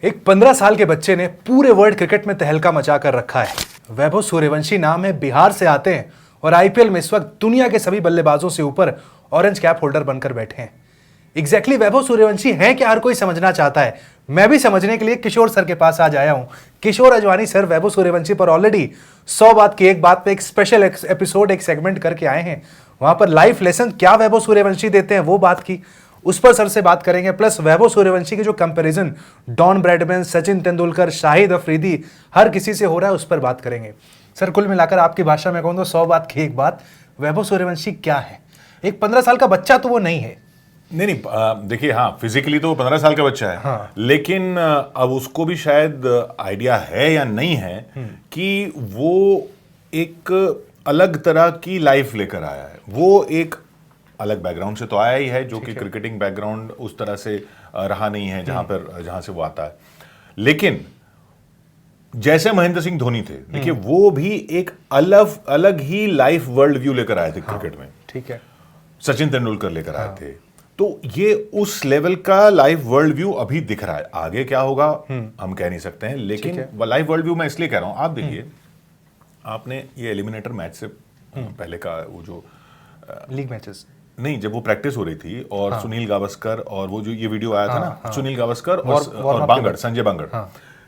एक 15 साल के बच्चे ने पूरे वर्ल्ड क्रिकेट में तहलका मचा कर रखा है। वैभव सूर्यवंशी नाम है, बिहार से आते हैं और आईपीएल में इस वक्त दुनिया के सभी बल्लेबाजों से ऊपर ऑरेंज कैप होल्डर बनकर बैठे हैं। एग्जैक्टली वैभव सूर्यवंशी हैं क्या, हर कोई समझना चाहता है। मैं भी समझने के लिए किशोर सर के पास आज आया हूं। किशोर अजवानी सर वैभव सूर्यवंशी पर ऑलरेडी 100 बात की एक बात पे एक स्पेशल एपिसोड, एक सेगमेंट करके आए हैं। वहां पर लाइफ लेसन क्या वैभव सूर्यवंशी देते हैं वो बात की, उस पर सर से बात करेंगे। प्लस वैभव सूर्यवंशी के जो comparison Don Bradman, Sachin Tendulkar, Shahid Afridi हर किसी से हो रहा है, उस पर बात करेंगे। सर कुल मिलाकर आपकी भाषा में कहूँ तो 100 बात की एक बात, वैभव सूर्यवंशी क्या है? एक 15 साल का बच्चा तो वो नहीं है। नहीं, देखिए, हाँ, फिजिकली तो वो 15 साल का बच्चा है। हाँ। लेकिन अब उसको भी शायद आइडिया है या नहीं है कि वो एक अलग तरह की लाइफ लेकर आया है। वो एक अलग बैकग्राउंड से तो आया ही है, जो कि क्रिकेटिंग बैकग्राउंड उस तरह से रहा नहीं है जहां से वो आता है। लेकिन जैसे महेंद्र सिंह धोनी थे, देखिए, वो भी एक अलग ही लाइफ वर्ल्ड व्यू लेकर आए थे क्रिकेट में। ठीक है। सचिन तेंदुलकर लेकर आए थे। तो ये उस लेवल का लाइफ वर्ल्ड व्यू अभी दिख रहा है। आगे क्या होगा हम कह नहीं सकते हैं, लेकिन लाइफ वर्ल्ड व्यू मैं इसलिए कह रहा हूं, आप देखिए, आपने ये एलिमिनेटर मैच से पहले का वो जो लीग मैचेस नहीं, जब वो प्रैक्टिस हो रही थी और सुनील गावस्कर और वो जो ये वीडियो आया था ना, सुनील गावस्कर और बांगड़, संजय बांगड़,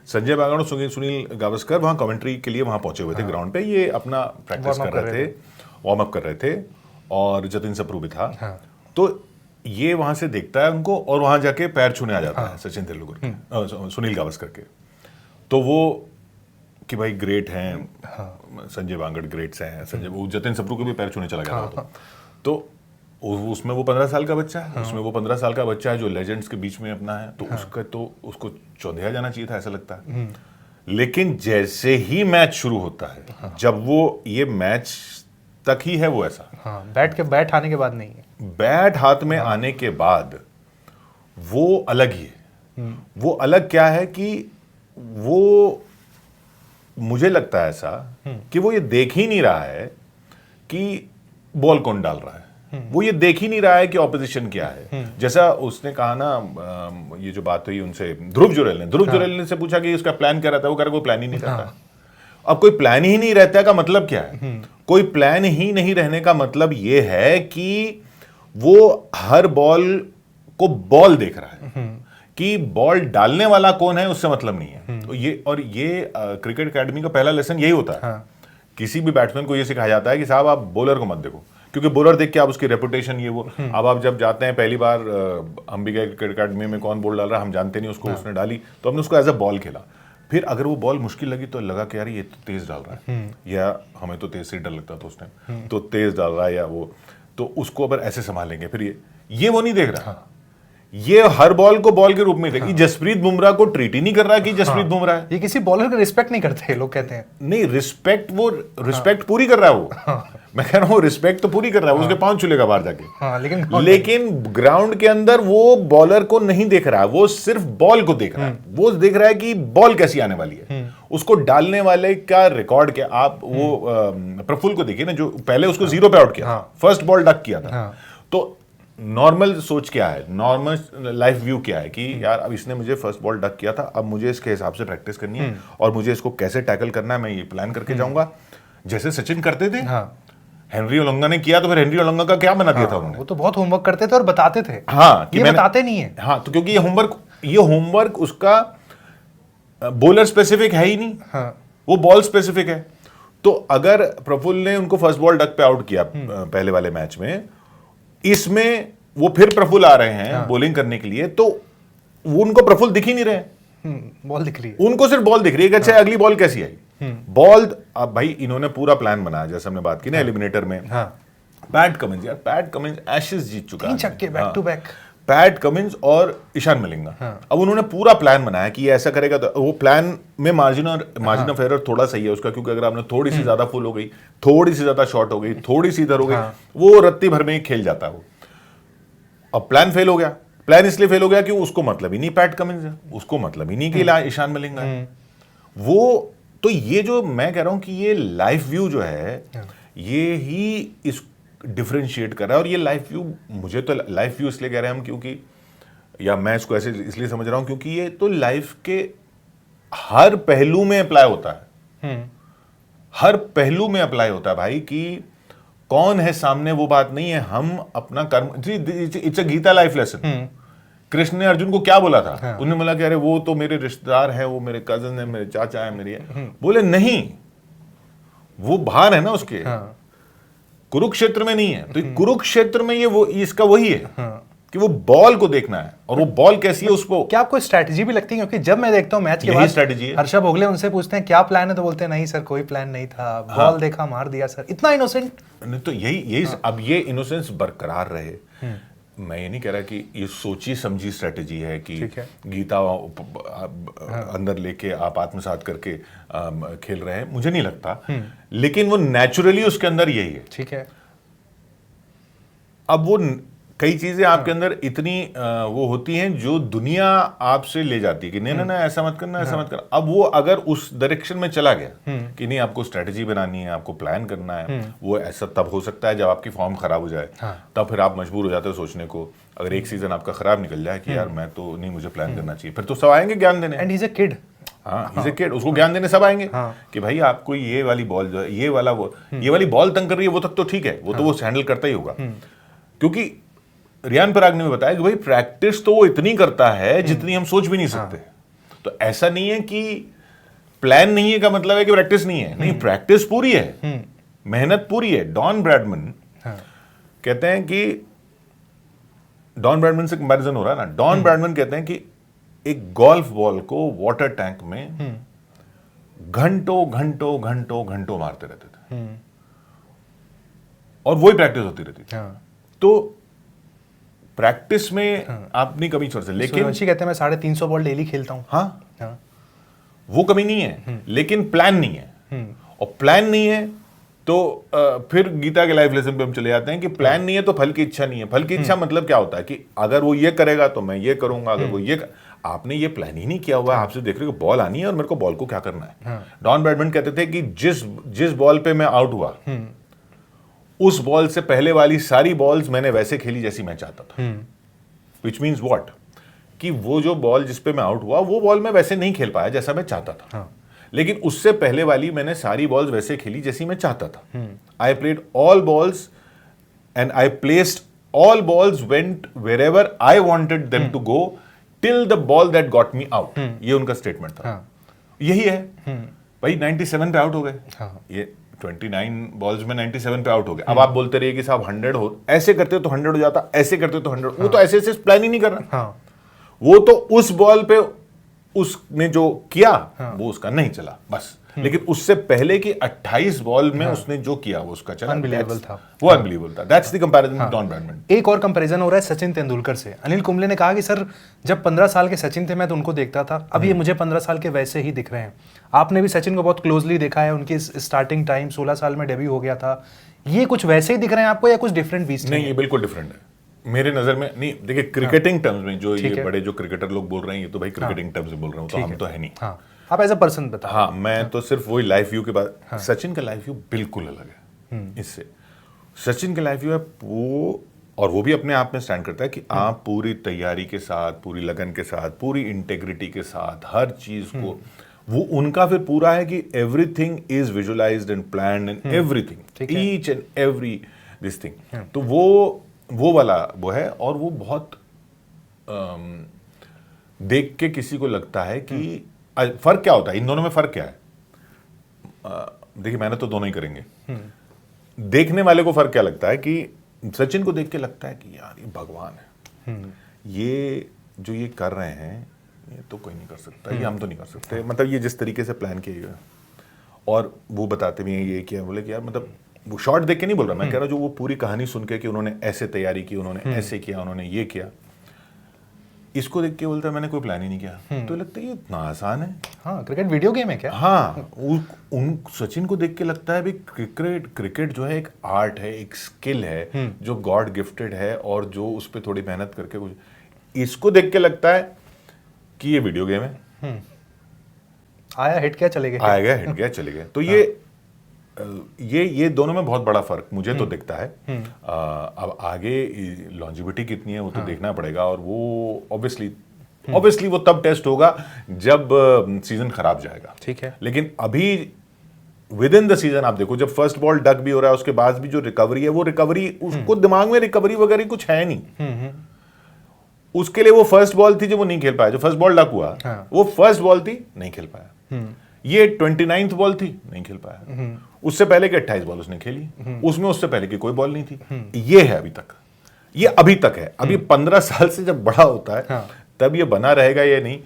संजय बांगड़ और सुनील गावस्कर वहां कमेंट्री के लिए वहां पहुंचे हुए थे ग्राउंड पे। ये अपना प्रैक्टिस कर रहे थे, वार्म अप कर रहे थे, और जतिन सप्रू भी था। तो ये वहां से देखता है उनको और वहां जाके पैर छूने आ जाता है सचिन तेंदुलकर सुनील गावस्कर के। तो वो कि भाई ग्रेट हैं, संजय बांगड़ ग्रेट्स हैं, वो जतिन सप्रू के भी पैर छूने चला गया था। तो उसमें वो 15 साल का बच्चा है, उसमें वो 15 साल का बच्चा है जो लेजेंड्स के बीच में अपना है। तो उसको चौंधिया जाना चाहिए था, ऐसा लगता है। लेकिन जैसे ही मैच शुरू होता है, जब वो ये मैच तक ही है वो ऐसा, बैट आने के बाद नहीं है। बैट हाथ में आने के बाद वो अलग ही है। वो अलग क्या है कि वो, मुझे लगता है ऐसा कि वो ये देख ही नहीं रहा है कि बॉल कौन डाल रहा है। वो ये देख ही नहीं रहा है कि ऑपोजिशन क्या है। जैसा उसने कहा ना, ये जो बात हुई उनसे ध्रुव जुरैल ने से पूछा कि उसका प्लान क्या रहता है, वो कह रहा है कोई प्लान ही नहीं रहता। अब कोई प्लान ही नहीं रहता का मतलब क्या है? कोई प्लान ही नहीं रहने का मतलब ये है कि वो हर बॉल को बॉल देख रहा है, कि बॉल डालने वाला कौन है उससे मतलब नहीं है। तो ये क्रिकेट एकेडमी का पहला लेसन यही होता है। किसी भी बैट्समैन को ये सिखाया जाता है कि साहब आप बॉलर को मत देखो, क्योंकि बॉलर देख के आप उसकी रेपुटेशन ये वो। अब आप जब जाते हैं पहली बार, हम भी गए क्रिकेट एकेडमी में, कौन बॉल डाल रहा है हम जानते नहीं, उसको उसने डाली तो हमने उसको एज अ बॉल खेला। फिर अगर वो बॉल मुश्किल लगी तो लगा कि यार ये तो तेज डाल रहा है, या हमें तो तेज से डर लगता था उस टाइम, तो तेज डाल रहा है या वो, तो उसको अगर ऐसे संभालेंगे। फिर ये वो नहीं देख रहा, ये हर बॉल को बॉल के रूप में देखिए। जसप्रीत बुमराह को ट्रीट ही नहीं कर रहा है कि जसप्रीत बुमराह है। ये किसी बॉलर का रिस्पेक्ट नहीं करते लोग, कहते हैं। नहीं, रिस्पेक्ट पूरी कर रहा है वो। मैं कह रहा हूँ रिस्पेक्ट तो पूरी कर रहा है, उसके पांव छूलेगा बाहर जाके। लेकिन ग्राउंड के अंदर वो बॉलर को नहीं देख रहा है, वो सिर्फ बॉल को देख रहा है। वो देख रहा है कि बॉल कैसी आने वाली है, उसको डालने वाले का रिकॉर्ड क्या। आप वो प्रफुल्ल को देखिए ना, जो पहले उसको 0 पे आउट किया, फर्स्ट बॉल डक किया था। तो नॉर्मल सोच क्या है, नॉर्मल लाइफ व्यू क्या है कि यार अब इसने मुझे फर्स्ट बॉल डक किया था, अब मुझे इसके हिसाब से प्रैक्टिस करनी है और मुझे इसको कैसे टैकल करना है, मैं ये प्लान करके जाऊंगा। जैसे सचिन करते थे, हेनरी ओलंगा ने किया, तो फिर हेनरी ओलंगा का क्या बना दिया था उन्होंने? वो तो बहुत होमवर्क करते थे और बताते थे। कि ये बताते नहीं है। तो क्योंकि ये होमवर्क उसका बॉलर स्पेसिफिक है ही नहीं, वो बॉल स्पेसिफिक है। तो अगर प्रफुल्ल ने उनको फर्स्ट बॉल डक पे आउट किया पहले वाले मैच में, इसमें वो फिर प्रफुल्ल आ रहे हैं बॉलिंग करने के लिए, तो वो उनको प्रफुल्ल दिख ही नहीं रहे, बॉल दिख रही है उनको, सिर्फ बॉल दिख रही है कि अच्छा अगली बॉल कैसी आई। बॉल, अब भाई इन्होंने पूरा प्लान बनाया, जैसे हमने बात की ना एलिमिनेटर में। पैट कमिंस, यार पैट कमिंस एशेज जीत चुका है, 3 छक्के back to back. Pat Cummins और ईशान मलिंगा। अब उन्होंने पूरा प्लान बनाया कि ये ऐसा करेगा, तो वो प्लान में मार्जिन ऑफ एरर थोड़ा सही है उसका, क्योंकि अगर आपने थोड़ी सी ज्यादा फुल हो गई, थोड़ी सी ज्यादा शॉर्ट हो गई, थोड़ी सी इधर हो गई, वो रत्ती भर में ही खेल जाता है वो। अब प्लान फेल हो गया। प्लान इसलिए फेल हो गया कि उसको मतलब ही नहीं पैट कमिंस है, उसको मतलब ही नहीं कि ईशान मलिंगा है वो। तो ये जो मैं कह रहा हूं कि ये लाइफ व्यू जो है, ये ही इस डिफरेंशिएट कर रहा है। और ये लाइफ व्यू, मुझे तो लाइफ व्यू इसलिए कह रहे हैं हम, क्योंकि या मैं इसको ऐसे इसलिए समझ रहा हूं क्योंकि ये तो लाइफ के हर पहलू में अप्लाई होता है, हर पहलू में अप्लाई होता है भाई, कि कौन है सामने वो बात नहीं है, हम अपना कर्म, it's a Gita life lesson. Krishna ने अर्जुन को क्या बोला था? उन्होंने बोला कि अरे वो तो मेरे रिश्तेदार है, वो मेरे कजन है, मेरे चाचा है, मेरी है। बोले नहीं, वो बाहर है ना उसके, कुरुक्षेत्र में नहीं है। तो कुरुक्षेत्र में ये वो इसका वही है कि वो बॉल को देखना है, और वो बॉल कैसी है उसको। क्या आपको स्ट्रैटेजी भी लगती है? क्योंकि जब मैं देखता हूँ मैच के बाद स्ट्रैटेजी है। हर्षा भोगले उनसे पूछते हैं क्या प्लान है, तो बोलते हैं नहीं सर कोई प्लान नहीं था, बॉल देखा मार दिया सर। इतना इनोसेंट। नहीं तो यही अब ये इनोसेंस बरकरार रहे। मैं ये नहीं कह रहा कि ये सोची समझी स्ट्रेटेजी है कि गीता अंदर लेके आप आत्मसात करके खेल रहे हैं, मुझे नहीं लगता। लेकिन वो नेचुरली उसके अंदर यही है। ठीक है। अब वो कई चीजें आपके अंदर इतनी वो होती हैं जो दुनिया आपसे ले जाती है कि नहीं ना ऐसा मत करना, ऐसा मत करना। अब वो अगर उस डायरेक्शन में चला गया कि नहीं आपको स्ट्रेटजी बनानी है, आपको प्लान करना है, वो ऐसा तब हो सकता है जब आपकी फॉर्म खराब हो जाए। तब फिर आप मजबूर हो जाते हो सोचने को। अगर एक सीजन आपका खराब निकल जाए कि यार मैं तो नहीं, मुझे प्लान करना चाहिए, फिर तो सब आएंगे ज्ञान देने। And he is a kid. हाँ, ही इज अ किड, उसको ज्ञान देने सब आएंगे कि भाई आपको ये वाली बॉल जो है, ये वाली बॉल तंग कर रही है, वो तक तो ठीक है, वो तो वो हैंडल करता ही होगा। क्योंकि रियान पराग ने बताया कि भाई प्रैक्टिस तो वो इतनी करता है जितनी हम सोच भी नहीं सकते। तो ऐसा नहीं है कि प्लान नहीं है का मतलब है कि प्रैक्टिस नहीं है। नहीं, प्रैक्टिस पूरी है, मेहनत पूरी है। डॉन ब्रैडमन कहते हैं कि, डॉन ब्रैडमन से कंपैरिजन हो रहा है ना, डॉन ब्रैडमन कहते हैं कि एक गोल्फ बॉल को वाटर टैंक में घंटों घंटों घंटों घंटों मारते रहते थे, और वही प्रैक्टिस होती रहती थी। तो प्रैक्टिस में आप नहीं कमी छोड़ सकते। लेकिन सूर्यवंशी कहते हैं मैं 350 बॉल डेली खेलता हूं। हाँ, वो कमी नहीं है, लेकिन प्लान नहीं है। और प्लान नहीं है तो फिर गीता के लाइफ लेसन पे हम चले जाते हैं कि प्लान नहीं है तो फल की इच्छा नहीं है। फल की इच्छा मतलब क्या होता है कि अगर वो ये करेगा तो मैं ये करूंगा, अगर वो ये आपने ये प्लान ही नहीं किया हुआ है, आपसे देख रहे हो बॉल आनी है और मेरे को बॉल को क्या करना है। डॉन ब्रैडमन कहते थे कि जिस बॉल पे मैं आउट हुआ, उस बॉल से पहले वाली सारी बॉल्स मैंने वैसे खेली जैसी मैं चाहता था। विच मीन्स व्हाट, कि वो जो बॉल जिस पे मैं आउट हुआ वो बॉल मैं वैसे नहीं खेल पाया जैसा मैं चाहता था। लेकिन उससे पहले वाली मैंने सारी बॉल्स वैसे खेली जैसी मैं चाहता था। I played all balls and I placed all balls went wherever I wanted them to go till the ball that got me out. ये उनका स्टेटमेंट था। यही है भाई। 97 पे आउट हो गए, ये 29 बॉल्स में 97 पे आउट हो गए। अब आप बोलते रहिए कि साहब 100 हो, ऐसे करते तो 100 हो जाता, ऐसे करते तो 100। वो तो ऐसे प्लान ही नहीं कर रहा। वो तो उस बॉल पे उसने जो किया वो उसका नहीं चला बस। लेकिन उससे पहले की 28 बॉल में उसने जो किया वो उसका चला। अनबिलीवेबल था वो, अनबिलीवेबल था। That's the comparison with Don Bradman. एक और कंपैरिजन हो रहा है सचिन तेंदुलकर से। अनिल कुंबले ने कहा कि सर जब 15 साल के सचिन थे मैं तो उनको देखता था, अब ये मुझे 15 साल के वैसे ही दिख रहे हैं। आपने भी सचिन को बहुत क्लोजली देखा है, उनकी स्टार्टिंग टाइम 16 साल में डेब्यू हो गया था। ये कुछ वैसे ही दिख रहे हैं आपको या कुछ डिफरेंट बीस्ट? नहीं, ये बिल्कुल डिफरेंट है मेरे नजर में। नहीं देखिए, क्रिकेटिंग टर्म्स में जो ये बड़े जो क्रिकेटर लोग बोल रहे हैं, ये तो भाई क्रिकेटिंग टर्म्स में बोल रहे हो, तो हम तो है नहीं। आप एज अ पर्सन बता। हाँ, मैं तो सिर्फ वही लाइफ व्यू के बाद। सचिन का लाइफ व्यू बिल्कुल अलग है इससे। सचिन का लाइफ व्यू है वो, और वो भी अपने आप में स्टैंड करता है कि आप पूरी तैयारी के साथ, पूरी लगन के साथ, पूरी इंटेग्रिटी के साथ हर चीज को, वो उनका फिर पूरा है कि everything is visualised and planned and everything, each and every this thing. तो वो वाला वो है। और वो बहुत देख के किसी को लगता है कि फर्क क्या होता है इन दोनों में, फर्क क्या है? देखिए, मेहनत तो दोनों ही करेंगे। देखने वाले को फर्क क्या लगता है कि सचिन को देख के लगता है कि यार ये भगवान है, ये जो ये कर रहे हैं ये तो कोई नहीं कर सकता, ये हम तो नहीं कर सकते। मतलब ये जिस तरीके से प्लान किया गया, और वो बताते भी हैं ये किया, बोले कि यार मतलब वो शॉर्ट देख के नहीं बोल रहा, मैं कह रहा जो वो पूरी कहानी सुन के कि उन्होंने ऐसे तैयारी की, उन्होंने ऐसे किया, उन्होंने ये किया, इसको देख के बोलता है मैंने कोई प्लान ही नहीं किया। तो लगता है ये इतना आसान है। हाँ, क्रिकेट वीडियो गेम है क्या? हाँ, उन सचिन को देख के लगता है भी क्रिकेट जो है एक आर्ट है, एक स्किल है जो गॉड गिफ्टेड है, और जो उस पर थोड़ी मेहनत करके कुछ, इसको देख के लगता है कि ये वीडियो गेम है। आया हिट क्या चले गए, आया गया हिट गया चले गए। तो ये ये दोनों में बहुत बड़ा फर्क मुझे तो दिखता है। अब आगे लॉन्जिविटी कितनी है वो तो देखना पड़ेगा, और वो ऑब्वियसली वो तब टेस्ट होगा जब सीजन खराब जाएगा। ठीक है, लेकिन अभी विद इन द सीजन आप देखो, जब फर्स्ट बॉल डक भी हो रहा है उसके बाद भी जो रिकवरी है, वो रिकवरी उसको दिमाग में रिकवरी वगैरह कुछ है नहीं। उसके लिए वो फर्स्ट बॉल थी जो वो नहीं खेल पाया, जो फर्स्ट बॉल डक हुआ वो फर्स्ट बॉल थी, नहीं खेल पाया। ये 29th बॉल थी, नहीं खेल पाया। उससे पहले की 28 बॉल उसने खेली, उसमें उससे पहले की कोई बॉल नहीं थी। ये है अभी तक, ये अभी तक है। अभी 15 साल से जब बड़ा होता है तब ये बना रहेगा या नहीं,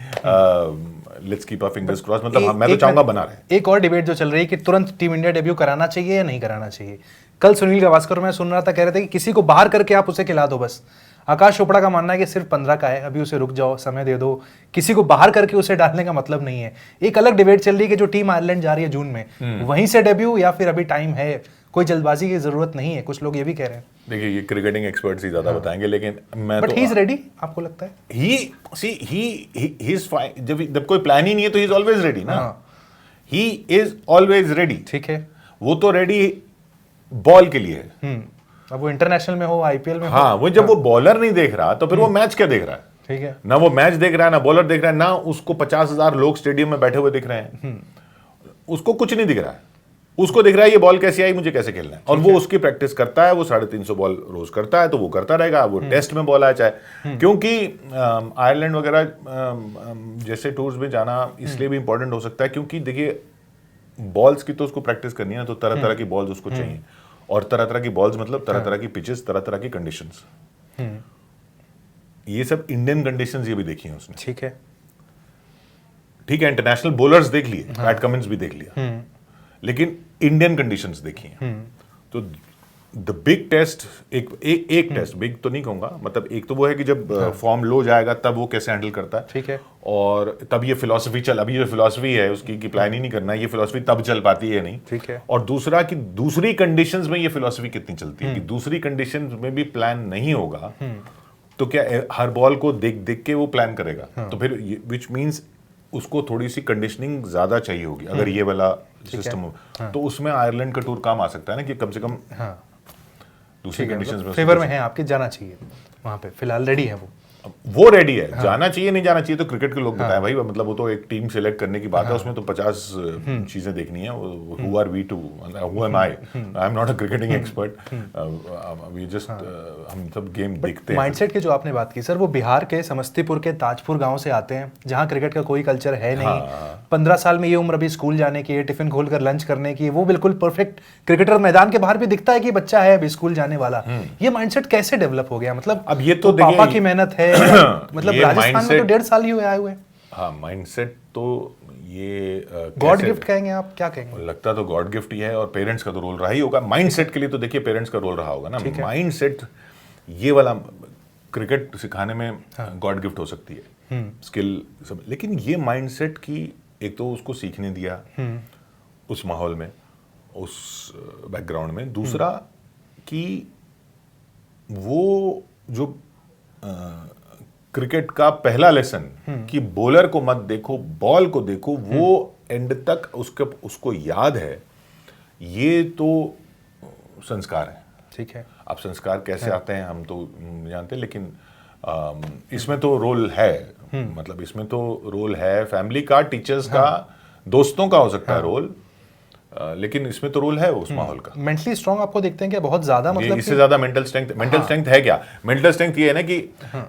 let's keep our fingers cross. मतलब मैं तो चाहूंगा बना रहे। एक और डिबेट जो चल रही है कि तुरंत टीम इंडिया डेब्यू कराना चाहिए या नहीं कराना चाहिए। कल सुनील गावस्कर मैं सुन रहा था, कह रहे थे कि किसी को बाहर करके आप उसे खिला दो बस। आकाश चोपड़ा का मानना है कि सिर्फ 15 का है, अभी उसे रुक जाओ, समय दे दो, किसी को बाहर करके उसे डालने का मतलब नहीं है। एक अलग डिबेट चल रही है कि जो टीम आयरलैंड जा रही है जून में, वहीं से डेब्यू या फिर अभी टाइम है, कोई जल्दबाजी की जरूरत नहीं है, कुछ लोग ये भी कह रहे हैं। देखिए ये क्रिकेटिंग एक्सपर्ट्स ही ज्यादा बताएंगे, लेकिन मैं बट ही इज रेडी, आपको लगता है? He is fine. जब कोई प्लान ही नहीं है तो ही इज ऑलवेज रेडी ना। He is always ready. ठीक है, वो तो रेडी बॉल के लिए है। अब वो इंटरनेशनल में हो, आईपीएल में हाँ, वो जब वो बॉलर नहीं देख रहा तो फिर वो मैच क्या देख रहा है? ठीक है, ना वो मैच देख रहा है, ना बॉलर देख रहा है, ना उसको 50,000 लोग स्टेडियम में बैठे हुए दिख रहे हैं। उसको कुछ नहीं दिख रहा है। उसको दिख रहा है ये बॉल कैसे आई, मुझे कैसे खेलना है। और वो उसकी प्रैक्टिस करता है, वो 350 बॉल रोज करता है, तो वो करता रहेगा। वो टेस्ट में बॉल आया चाहे, क्योंकि आयरलैंड वगैरह जैसे टूर्स में जाना इसलिए भी इंपॉर्टेंट हो सकता है क्योंकि देखिए बॉल्स की तो उसको प्रैक्टिस करनी है ना, तो तरह तरह की बॉल्स उसको चाहिए। और तरह तरह की बॉल्स मतलब तरह तरह की पिचेस, तरह तरह की कंडीशंस। ये सब इंडियन कंडीशंस ये भी देखी हैं उसने। ठीक है, ठीक है, इंटरनेशनल बॉलर्स देख लिए, पैट कमिंस भी देख लिया, लेकिन इंडियन कंडीशंस देखी हैं। तो द बिग टेस्ट, एक टेस्ट बिग तो नहीं कहूंगा, मतलब एक तो वो है कि जब फॉर्म लो जाएगा तब वो कैसे हैंडल करता है। ठीक है, और तब ये फिलॉसफी अभी जो फिलॉसफी है उसकी कि प्लान ही नहीं करना, ये फिलॉसफी तब चल पाती है नहीं। ठीक है, और दूसरा कि दूसरी कंडीशंस में ये फिलॉसफी कितनी चलती है, कि दूसरी कंडीशंस में भी प्लान नहीं होगा तो क्या हर बॉल को देख देख के वो प्लान करेगा? तो फिर विच मीन्स उसको थोड़ी सी कंडीशनिंग ज्यादा चाहिए होगी अगर ये वाला सिस्टम हो। तो उसमें आयरलैंड का टूर काम आ सकता है ना, कि कम से कम दूसरी कंडीशंस में फेवर में है आपके, जाना चाहिए वहां पे, फिलहाल रेडी है वो रेडी है। जाना चाहिए नहीं जाना चाहिए तो क्रिकेट के लोग बताएं भाई, मतलब वो तो एक टीम सिलेक्ट करने की बात है, उसमें तो 50 चीजें देखनी है। Who are we to, who am I am not a cricketing expert, we just हम सब गेम देखते हैं। माइंडसेट की जो आपने बात की सर, वो बिहार के समस्तीपुर के ताजपुर गांव से आते हैं जहां क्रिकेट का कोई कल्चर है नहीं। 15 साल में ये उम्र अभी स्कूल जाने की, टिफिन खोलकर लंच करने की, वो बिल्कुल परफेक्ट क्रिकेटर। मैदान के बाहर भी दिखता है कि बच्चा है अभी स्कूल जाने वाला। ये माइंडसेट कैसे डेवलप हो गया? मतलब अब ये तो पापा की मेहनत है मतलब राजस्थान में तो 1.5 साल ही हुए आए हुए। हाँ, माइंडसेट तो ये गॉड गिफ्ट कहेंगे आप, क्या कहेंगे? लगता तो गॉड गिफ्ट ही है, और पेरेंट्स का तो रोल रहा ही होगा। माइंडसेट के लिए तो देखिए पेरेंट्स का रोल रहा होगा ना। माइंडसेट ये वाला क्रिकेट सिखाने में गॉड गिफ्ट हो सकती है, स्किल सब। लेकिन ये माइंडसेट की एक तो उसको सीखने दिया उस माहौल में, उस बैकग्राउंड में। दूसरा कि वो जो क्रिकेट का पहला लेसन कि बॉलर को मत देखो, बॉल को देखो, वो एंड तक उसको याद है। ये तो संस्कार है। ठीक है, अब संस्कार कैसे आते हैं हम तो जानते हैं, लेकिन इसमें तो रोल है। मतलब इसमें तो रोल है फैमिली का, टीचर्स का, दोस्तों का हो सकता है रोल, लेकिन इसमें तो रोल है उस माहौल का। मेंटली स्ट्रांग आपको देखते हैं क्या बहुत ज्यादा? मतलब इससे ज्यादा मेंटल स्ट्रेंथ है क्या? मेंटल स्ट्रेंथ ये है ना कि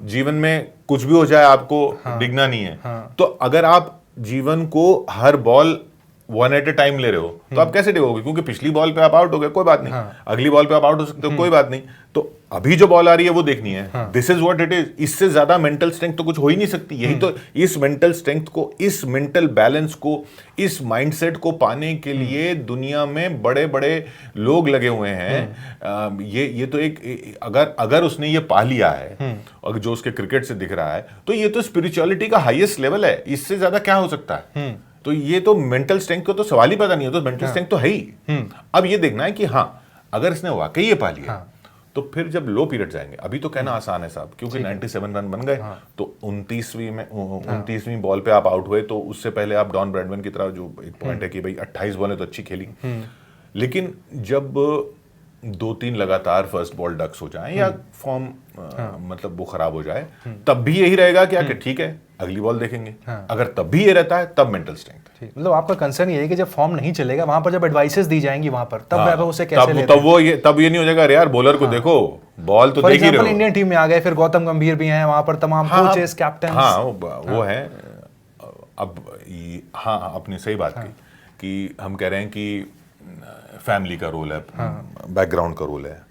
जीवन में कुछ भी हो जाए आपको डिगना नहीं है। तो अगर आप जीवन को हर बॉल 1 एट अ टाइम ले रहे हो तो आप कैसे डिगोगे? क्योंकि पिछली बॉल पे आप आउट हो गए, कोई बात नहीं, अगली बॉल पे आप आउट हो सकते हो, कोई बात नहीं, तो अभी जो बॉल आ रही है वो देखनी है। This is what it is. इससे ज्यादा मेंटल स्ट्रेंथ तो कुछ हो ही नहीं सकती। यही तो इस मेंटल स्ट्रेंथ को, इस मेंटल बैलेंस को, इस माइंडसेट को पाने के लिए दुनिया में बड़े बड़े लोग लगे हुए हैं। ये तो एक अगर उसने ये पा लिया है और जो उसके क्रिकेट से दिख रहा है, तो ये तो स्पिरिचुअलिटी का हाईएस्ट लेवल है। इससे ज्यादा क्या हो सकता है? तो ये तो मेंटल स्ट्रेंथ को तो सवाल ही पता नहीं है, तो मेंटल स्ट्रेंथ तो है ही। अब ये देखना है कि हाँ, अगर इसने वाकई ये पा लिया तो फिर जब लो पीरियड जाएंगे, अभी तो कहना आसान है साहब, क्योंकि 97 रन बन गए, तो 29वीं बॉल पे आप आउट हुए, तो उससे पहले आप डॉन ब्रैडमैन की तरह, जो एक पॉइंट है कि भाई 28 बॉलें तो अच्छी खेली, लेकिन जब 2-3 लगातार फर्स्ट बॉल डक्स हो जाए या फॉर्म मतलब वो खराब हो जाए, तब भी यही रहेगा कि ठीक है अगली बॉल देखेंगे। अगर तब भी ये रहता है तब मेंटल स्ट्रेंथ। मतलब आपका कंसर्न ये है कि जब फॉर्म नहीं चलेगा वहां पर जब एडवाइसेस दी जाएंगी वहां पर तब वैभव उसे कैसे लेते हैं? तब ये नहीं हो जाएगा अरे यार बॉलर को देखो, बॉल तो देख ही रहे हो। इंडियन टीम में आ गए, फिर गौतम गंभीर भी हैं वहां पर, तमाम कोचेस, कैप्टन। वो है। अब हाँ अपनी सही बात की कि हम कह रहे हैं कि फैमिली का रोल है, बैकग्राउंड का रोल है।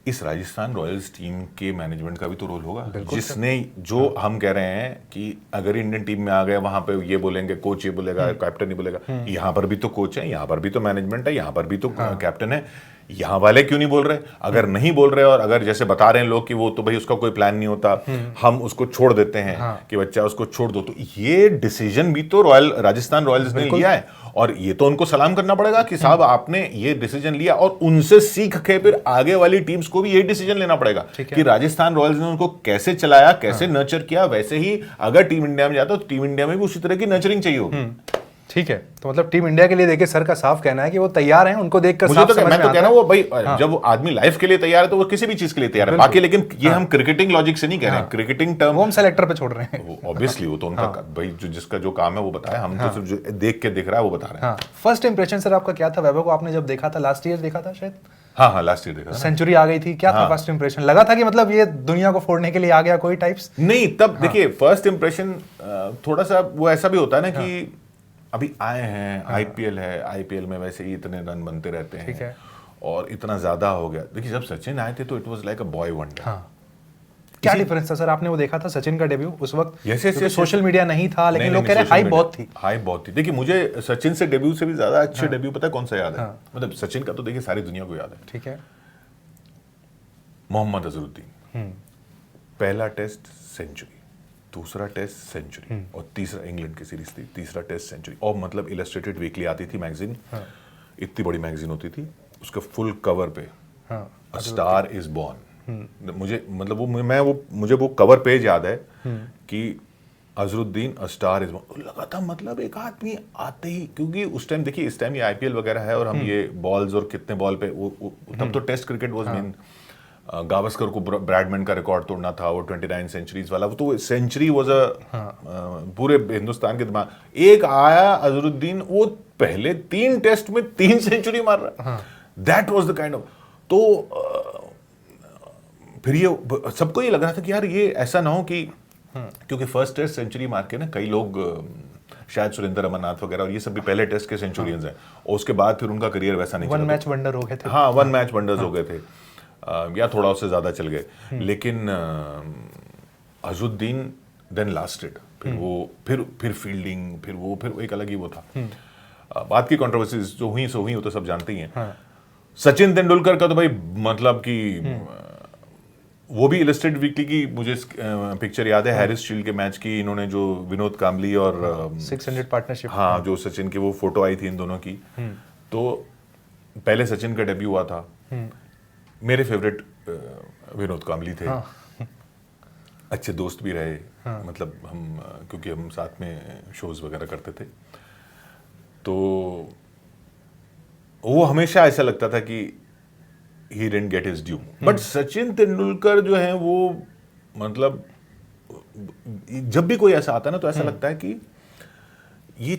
इस राजस्थान रॉयल्स टीम के मैनेजमेंट का भी तो रोल होगा, जिसने जो हम कह रहे हैं कि अगर इंडियन टीम में आ गए वहां पे ये बोलेंगे, कोच ये बोलेगा, कैप्टन ये बोलेगा, यहाँ पर भी तो कोच है, यहाँ पर भी तो मैनेजमेंट है, यहाँ पर भी तो कैप्टन है, यहाँ वाले क्यों नहीं बोल रहे? अगर नहीं बोल रहे और अगर जैसे बता रहे हैं लोग कि वो तो भाई उसका कोई प्लान नहीं होता, हम उसको छोड़ देते हैं कि बच्चा उसको छोड़ दो, तो ये डिसीजन भी तो राजस्थान रॉयल्स ने लिया है और ये तो उनको सलाम करना पड़ेगा कि साहब आपने ये डिसीजन लिया, और उनसे सीख के फिर आगे वाली टीम्स को भी यही डिसीजन लेना पड़ेगा कि राजस्थान रॉयल्स ने उनको कैसे चलाया, कैसे नर्चर किया, वैसे ही अगर टीम इंडिया में जाता तो टीम इंडिया में भी उसी तरह की नर्चरिंग चाहिए होगी। ठीक है, तो मतलब टीम इंडिया के लिए देखिए सर का साफ कहना है कि वो तैयार हैं, उनको देखकर मुझे तो मैं तो कह रहा हूं वो भाई जब वो आदमी लाइफ के लिए तैयार है तो वो किसी भी चीज के लिए तैयार है बाकी, लेकिन ये हम क्रिकेटिंग लॉजिक से नहीं कह रहे हैं, क्रिकेटिंग टर्म होम सेलेक्टर पे छोड़ रहे हैं। ऑब्वियसली वो तो उनका भाई जो जिसका जो काम है वो बताया, हम तो सिर्फ जो देख के दिख रहा है वो बता रहे हैं। फर्स्ट इंप्रेशन सर आपका क्या था वैभव को? आपने जब देखा था, लास्ट ईयर देखा था शायद? हाँ लास्ट ईयर देखा, सेंचुरी आ गई थी, क्या था फर्स्ट इंप्रेशन? लगा था कि मतलब ये दुनिया को फोड़ने के लिए आ गया कोई टाइप्स? नहीं, तब देखिए फर्स्ट इंप्रेशन थोड़ा सा वो ऐसा भी होता है ना कि अभी आए हैं, आईपीएल है, आईपीएल में वैसे ही इतने रन बनते रहते हैं, ठीक है, और इतना ज्यादा हो गया। देखिए जब सचिन आए थे तो it was like a boy wonder. क्या डिफरेंस था सर? आपने वो देखा था सचिन का डेब्यू उस वक्त? जैसे सोशल मीडिया नहीं था, लेकिन लोग कह रहे हाइप बहुत थी। हाइप बहुत थी। देखिए मुझे सचिन से डेब्यू से भी ज्यादा अच्छे डेब्यू पता है कौन सा याद है? मतलब सचिन का तो देखिए सारी दुनिया को याद है, ठीक है, मोहम्मद अजहरुद्दीन, पहला टेस्ट सेंचुरी, दूसरा टेस्ट सेंचुरी, और तीसरा इंग्लैंड की सीरीज थी, तीसरा टेस्ट सेंचुरी। और मतलब इलस्ट्रेटेड वीकली आती थी मैगजीन, इतनी बड़ी मैगजीन होती थी, उसके फुल कवर पे अ स्टार इज बॉर्न। मुझे मतलब मुझे वो कवर पेज याद है कि Azharuddin a star is born लगा था। मतलब एक आदमी आते ही, क्योंकि उस टाइम देखिए इस टाइम ये आईपीएल वगैरह है और हम ये बॉल्स और कितने बॉल पे तब तो test cricket was main. Gavaskar को ब्रैडमैन का रिकॉर्ड तोड़ना था, वो 29 सेंचुरीज वाला, वो तो सेंचुरी वाज पूरे हिंदुस्तान के दिमाग। एक आया अजहरुद्दीन, वो पहले 3 टेस्ट में 3 सेंचुरी मार रहा, that was the kind of. तो फिर ये सबको ये लग रहा था कि यार ये ऐसा ना हो कि क्योंकि फर्स्ट टेस्ट सेंचुरी मार के ना कई लोग शायद सुरेंद्र अमरनाथ वगैरह और ये सब भी पहले टेस्ट के सेंचुरियंस हैं, और उसके बाद फिर उनका करियर वैसा नहीं चला, वन मैच वंडर हो गए थे। हाँ, वन मैच वंडर्स हो गए थे, या थोड़ा उससे ज्यादा चल गए, लेकिन अजहरुद्दीन देन लास्टेड। फिर वो फिर फील्डिंग, फिर एक अलग ही वो था। बात की कंट्रोवर्सीज जो हुई सो हुई, वो तो सब जानते ही हैं। सचिन तेंदुलकर का तो भाई मतलब कि वो भी इलस्ट्रेटेड वीकली की मुझे पिक्चर याद है, हैरिस शील्ड के मैच की, इन्होंने जो विनोद कांबली और 600 पार्टनरशिप, हाँ, जो सचिन की वो फोटो आई थी इन दोनों की। तो पहले सचिन का डेब्यू हुआ था, मेरे फेवरेट विनोद कांबली थे, अच्छे दोस्त भी रहे, मतलब हम क्योंकि हम साथ में शोज वगैरह करते थे, तो वो हमेशा ऐसा लगता था कि he didn't get his due, but Sachin Tendulkar जो है वो मतलब जब भी कोई ऐसा आता है ना तो ऐसा लगता है कि ये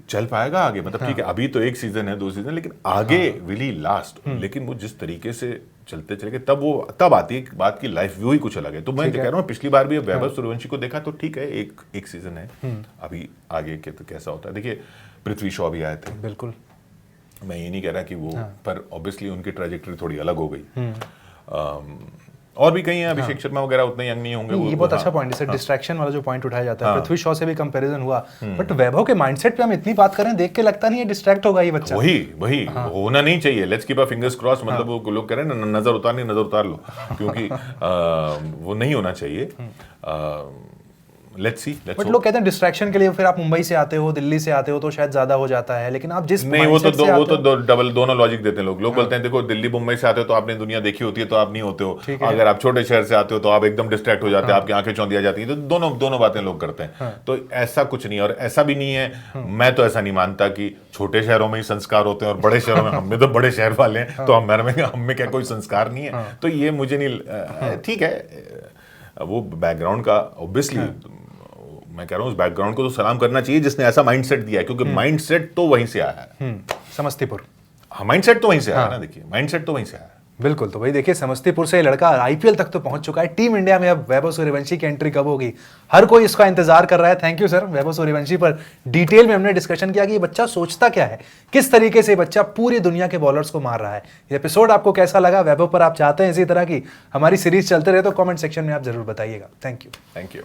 चल पाएगा आगे, मतलब ठीक है अभी तो 1 सीजन है 2 सीजन, लेकिन आगे विल ही लास्ट। लेकिन वो जिस तरीके से चलते चले गए तब आती है बात की लाइफ व्यू ही कुछ अलग है। तो मैं कह रहा हूँ पिछली बार भी वैभव सूर्यवंशी को देखा तो ठीक है एक सीजन है, अभी आगे के तो कैसा होता है। देखिए पृथ्वी शॉ भी आए थे, बिल्कुल, मैं ये नहीं कह रहा कि वो पर ऑब्वियसली उनकी ट्रैजेक्टरी थोड़ी अलग हो गई। और भी कई हैं, अभिषेक शर्मा वगैरह उतने यंग नहीं होंगे। ये बहुत अच्छा पॉइंट है सर, डिस्ट्रैक्शन वाला जो पॉइंट उठाया जाता है, पृथ्वी शॉ से भी कंपैरिजन हुआ, बट वैभव के माइंडसेट पे हम इतनी बात करें, देख के लगता नहीं है डिस्ट्रैक्ट होगा ये बच्चा। वही होना नहीं चाहिए, let's keep our fingers cross. मतलब वो लोग कह रहे हैं ना नजर उतार लो, क्योंकि वो नहीं होना चाहिए। लेट्स सी बट लोग कहते हैं डिस्ट्रैक्शन के लिए फिर आप मुंबई से आते हो, दिल्ली से आते हो तो शायद ज्यादा हो जाता है, लेकिन आप जिस नहीं, वो mindset से आते हो- डबल दोनों लॉजिक देते हैं लोग बोलते हैं देखो दिल्ली मुंबई से आते हो तो आपने दुनिया देखी होती है तो आप नहीं होते हो, अगर आप छोटे शहर से आते हो तो आप एकदम डिस्ट्रैक्ट हो जाते हैं, आपकी आंखें चौंधिया जाती हैं, तो दोनों बातें लोग करते हैं। तो ऐसा कुछ नहीं है, और ऐसा भी नहीं है, मैं तो ऐसा नहीं मानता कि छोटे शहरों में ही संस्कार होते हैं और बड़े शहरों में, हम में तो बड़े शहर वाले हैं तो हम में क्या कोई संस्कार नहीं है, तो ये मुझे नहीं, ठीक है वो बैकग्राउंड का ऑब्वियसली मैं कह रहा हूँ उस बैकग्राउंड को तो सलाम करना चाहिए जिसने ऐसा माइंडसेट दिया है, क्योंकि माइंडसेट तो वहीं से आया है। समस्तीपुर। हाँ, माइंडसेट तो वहीं से आया है ना, देखिए माइंडसेट तो वहीं से आया है। बिल्कुल, तो भाई देखिए समस्तीपुर से ये लड़का आईपीएल तक तो पहुंच चुका है। टीम इंडिया में अब वैभव सूर्यवंशी की एंट्री कब होगी, हर कोई इसका इंतजार कर रहा है। Thank you sir Vaibhav Suryavanshi पर डिटेल में हमने डिस्कशन किया कि ये बच्चा सोचता क्या है, किस तरीके से ये बच्चा पूरी दुनिया के बॉलर्स को मार रहा है। ये एपिसोड आपको कैसा लगा, वैभव पर आप चाहते हैं इसी तरह की हमारी सीरीज चलते रहे तो कॉमेंट सेक्शन में आप जरूर बताइएगा। Thank you.